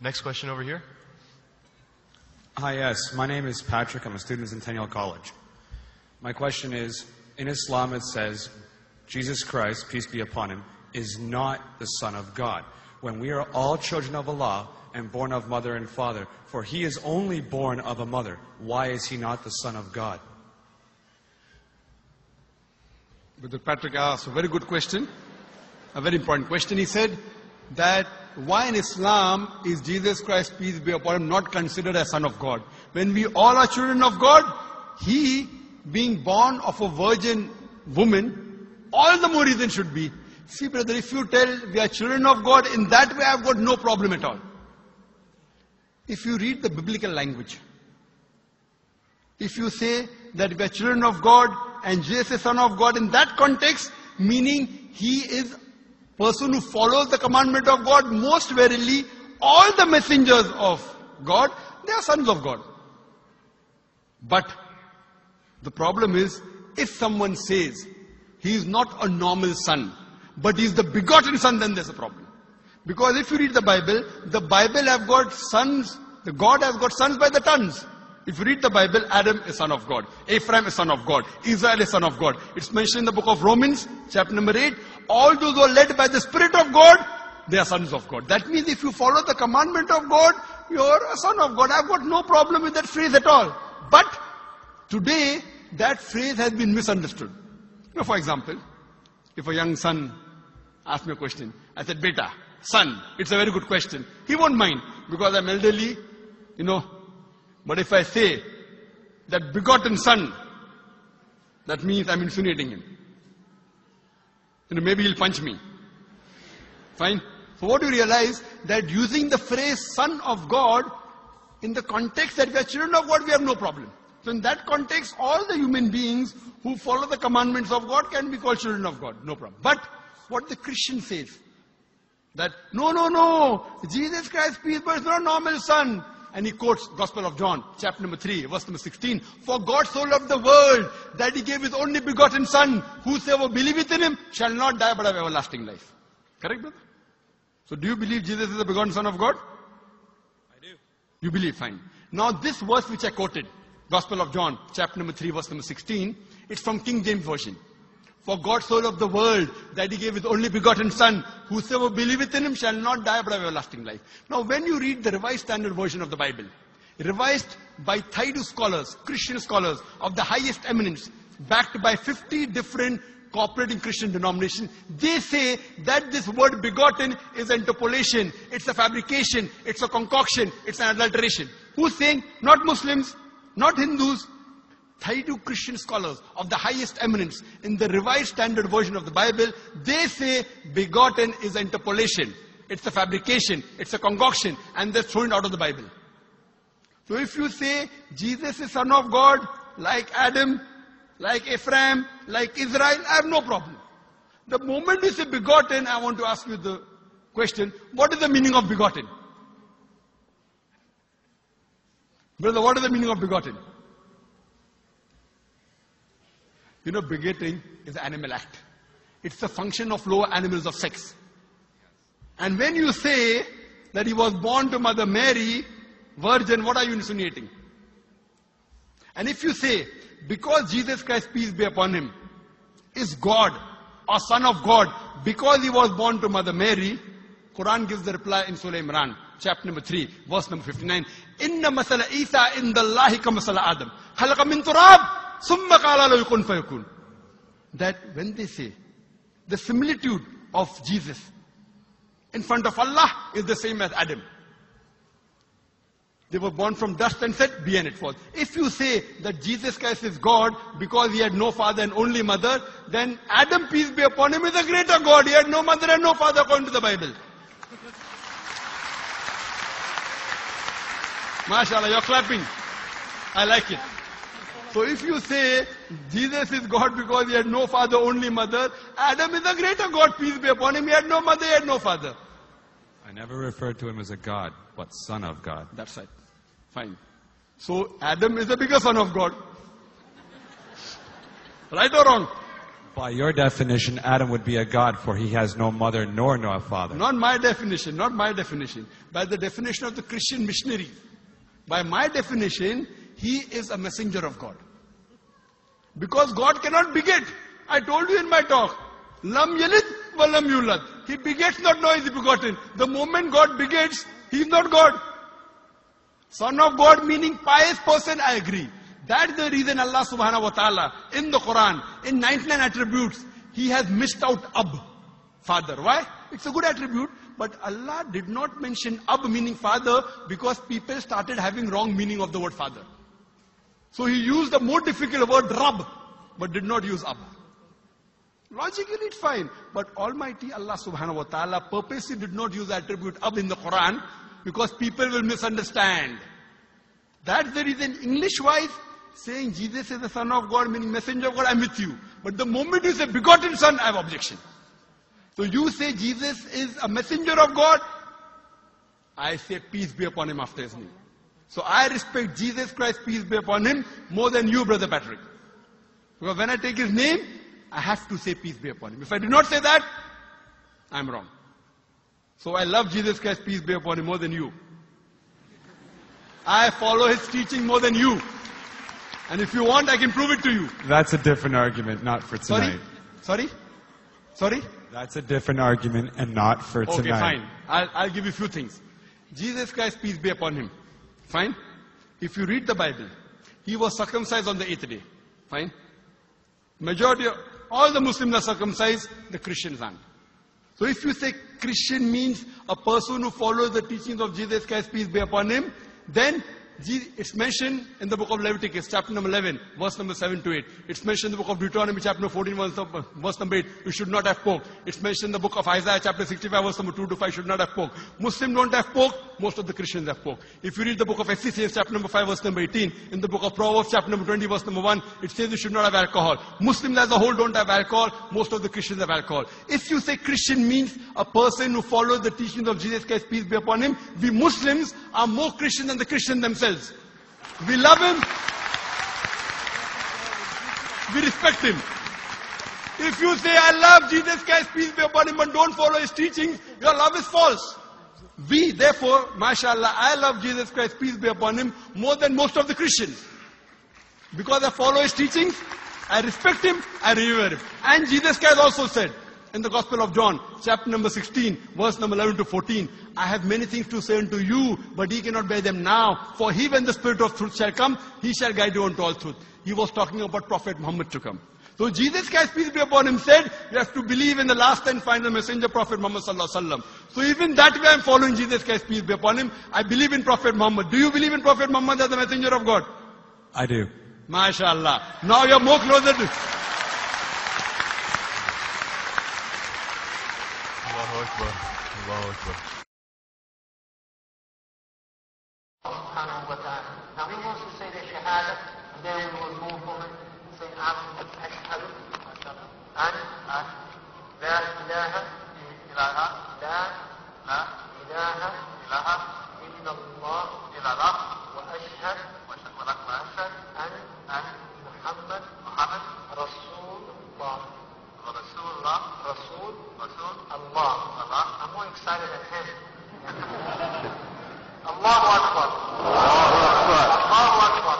Next question over here. Hi, yes. My name is Patrick. I'm a student at Centennial College. My question is, in Islam it says, Jesus Christ, peace be upon him, is not the Son of God. When we are all children of Allah and born of mother and father, for he is only born of a mother, why is he not the Son of God? Brother Patrick asked a very good question, a very important question. He said that why in Islam is Jesus Christ, peace be upon him, not considered as Son of God? When we all are children of God, he being born of a virgin woman, all the more reason should be. See brother, if you tell we are children of God, in that way I've got no problem at all. If you read the biblical language, if you say that we are children of God and Jesus is Son of God, in that context, meaning he is person who follows the commandment of God, most verily all the messengers of God, they are sons of God. But the problem is, if someone says he is not a normal son, but he is the begotten son, then there's a problem. Because if you read the Bible have got sons, the God has got sons by the tons. If you read the Bible, Adam is son of God, Ephraim is son of God, Israel is son of God. It's mentioned in the book of Romans, chapter number 8, all those who are led by the Spirit of God, they are sons of God. That means if you follow the commandment of God, you're a son of God. I've got no problem with that phrase at all. But today, that phrase has been misunderstood. You know, for example, if a young son asks me a question, I said, Beta, son, it's a very good question. He won't mind because I'm elderly, But if I say that begotten son, that means I'm insinuating him. Maybe he'll punch me. Fine. So what do you realize? That using the phrase son of God, in the context that we are children of God, we have no problem. So in that context, all the human beings who follow the commandments of God can be called children of God. No problem. But what the Christian says, that no, Jesus Christ, peace be upon him, is not a normal son. And he quotes Gospel of John, chapter number 3, verse number 16. For God so loved the world that he gave his only begotten son. Whosoever believeth in him shall not die but have everlasting life. Correct, brother? So do you believe Jesus is the begotten son of God? I do. You believe, fine. Now this verse which I quoted, Gospel of John, chapter number 3, verse number 16, it's from King James Version. For God so loved the world that he gave his only begotten son. Whosoever believeth in him shall not die but have everlasting life. Now when you read the Revised Standard Version of the Bible, revised by Thaidu scholars, Christian scholars of the highest eminence, backed by 50 different cooperating Christian denominations, they say that this word begotten is an interpolation, it's a fabrication, it's a concoction, it's an adulteration. Who's saying? Not Muslims, not Hindus, Thaidu Christian scholars of the highest eminence in the Revised Standard Version of the Bible, they say begotten is interpolation. It's a fabrication, it's a concoction, and they're thrown out of the Bible. So if you say Jesus is Son of God, like Adam, like Ephraim, like Israel, I have no problem. The moment you say begotten, I want to ask you the question, what is the meaning of begotten? Brother, what is the meaning of begotten? Begetting is an animal act. It's the function of lower animals of sex. And when you say that he was born to Mother Mary, virgin, what are you insinuating? And if you say, because Jesus Christ, peace be upon him, is God or Son of God, because he was born to Mother Mary, Quran gives the reply in Surah Imran, chapter number 3, verse number 59. Inna masala Isa indallahi ka masala Adam. Khalaqa min turab. That when they say the similitude of Jesus in front of Allah is the same as Adam. They were born from dust and said, be and it was. If you say that Jesus Christ is God because he had no father and only mother, then Adam, peace be upon him, is a greater God. He had no mother and no father according to the Bible. MashaAllah, you're clapping. I like it. So if you say Jesus is God because he had no father, only mother, Adam is a greater God, peace be upon him. He had no mother, he had no father. I never referred to him as a God, but Son of God. That's right. Fine. So Adam is the bigger son of God. Right or wrong? By your definition, Adam would be a god, for he has no mother nor no father. Not my definition, not my definition. By the definition of the Christian missionary. By my definition, he is a messenger of God. Because God cannot beget. I told you in my talk. Lam yalid wa lam yulad. He begets not, nor is he begotten. The moment God begets, he is not God. Son of God meaning pious person, I agree. That's the reason Allah subhanahu wa ta'ala in the Quran, in 99 attributes, He has missed out Ab, father. Why? It's a good attribute, but Allah did not mention Ab meaning father because people started having wrong meaning of the word father. So He used the more difficult word Rab, but did not use Ab. Logically it's fine, but Almighty Allah subhanahu wa ta'ala purposely did not use the attribute Ab in the Quran because people will misunderstand. That's the reason English-wise, saying Jesus is the Son of God, meaning messenger of God, I'm with you. But the moment you say begotten Son, I have objection. So you say Jesus is a messenger of God, I say peace be upon him after his name. So I respect Jesus Christ, peace be upon him, more than you, Brother Patrick. Because when I take his name, I have to say peace be upon him. If I do not say that, I'm wrong. So I love Jesus Christ, peace be upon him, more than you. I follow his teaching more than you. And if you want, I can prove it to you. That's a different argument, not for tonight. Sorry? Sorry? That's a different argument and not for tonight. Okay, fine. I'll give you a few things. Jesus Christ, peace be upon him. Fine? If you read the Bible, he was circumcised on the 8th day. Fine? Majority of all the Muslims are circumcised, the Christians aren't. So if you say Christian means a person who follows the teachings of Jesus Christ, peace be upon him, then it's mentioned in the book of Leviticus, chapter number 11, verse number 7 to 8. It's mentioned in the book of Deuteronomy, chapter number 14, verse number 8. You should not have pork. It's mentioned in the book of Isaiah, chapter 65, verse number 2 to 5. Should not have pork. Muslims don't have pork. Most of the Christians have pork. If you read the book of Ecclesiastes, chapter number 5, verse number 18, in the book of Proverbs, chapter number 20, verse number 1, it says you should not have alcohol. Muslims as a whole don't have alcohol. Most of the Christians have alcohol. If you say Christian means a person who follows the teachings of Jesus Christ, peace be upon him, we Muslims are more Christian than the Christians themselves. We love him. We respect him. If you say, I love Jesus Christ, peace be upon him, but don't follow his teachings, your love is false. We, therefore, mashallah, I love Jesus Christ, peace be upon him, more than most of the Christians. Because I follow his teachings, I respect him, I revere him. And Jesus Christ also said, in the Gospel of John, chapter number 16, verse number 11 to 14, I have many things to say unto you, but ye cannot bear them now. For he, when the Spirit of truth shall come, he shall guide you unto all truth. He was talking about Prophet Muhammad to come. So Jesus Christ, peace be upon him, said, you have to believe in the last and final messenger, Prophet Muhammad sallallahu alaihi wasallam. So even that way I'm following Jesus Christ, peace be upon him. I believe in Prophet Muhammad. Do you believe in Prophet Muhammad as the messenger of God? I do. MashaAllah. Now you're more closer to... Allahu Akbar. Allahu Akbar. Subhanahu wa ta'ala. Now he wants to say the Shahada, and then we will move on and say, Ashhadu an la ilaha illallah, la ilaha illallah, illallah, illallah, wa ashhad an Muhammad, Rasulullah. Rasul, Allah. I'm more excited than him. Allahu Akbar. Allahu Akbar.